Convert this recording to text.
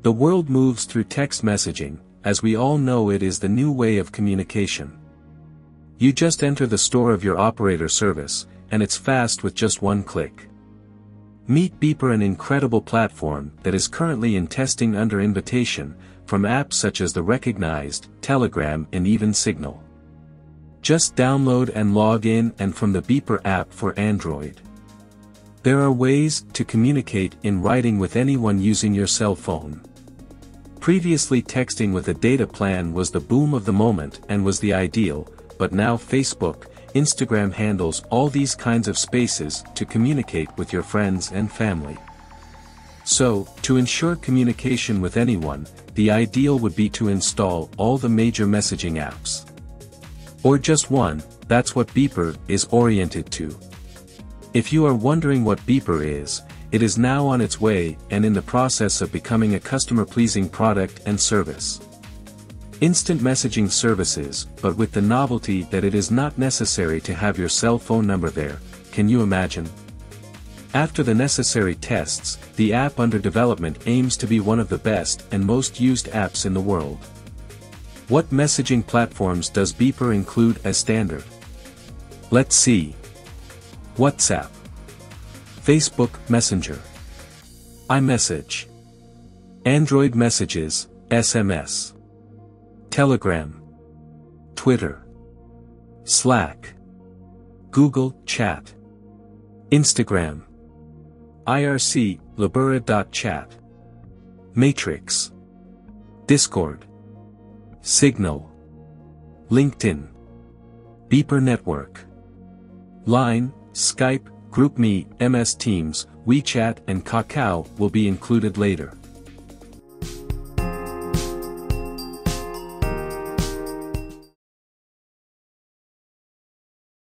The world moves through text messaging, as we all know it is the new way of communication. You just enter the store of your operator service, and it's fast with just one click. Meet Beeper, an incredible platform that is currently in testing under invitation, from apps such as the Recognized, Telegram and even Signal. Just download and log in and from the Beeper app for Android. There are ways to communicate in writing with anyone using your cell phone. Previously, texting with a data plan was the boom of the moment and was the ideal, but now Facebook, Instagram handles all these kinds of spaces to communicate with your friends and family. So, to ensure communication with anyone, the ideal would be to install all the major messaging apps. Or just one. That's what Beeper is oriented to. If you are wondering what Beeper is, it is now on its way and in the process of becoming a customer-pleasing product and service. Instant messaging services, but with the novelty that it is not necessary to have your cell phone number there. Can you imagine? After the necessary tests, the app under development aims to be one of the best and most used apps in the world. What messaging platforms does Beeper include as standard? Let's see. WhatsApp, Facebook Messenger, iMessage, Android Messages, SMS, Telegram, Twitter, Slack, Google Chat, Instagram, IRC, Libera.chat, Matrix, Discord, Signal, LinkedIn, Beeper Network, Line, Skype, GroupMe, MS Teams, WeChat and Kakao will be included later.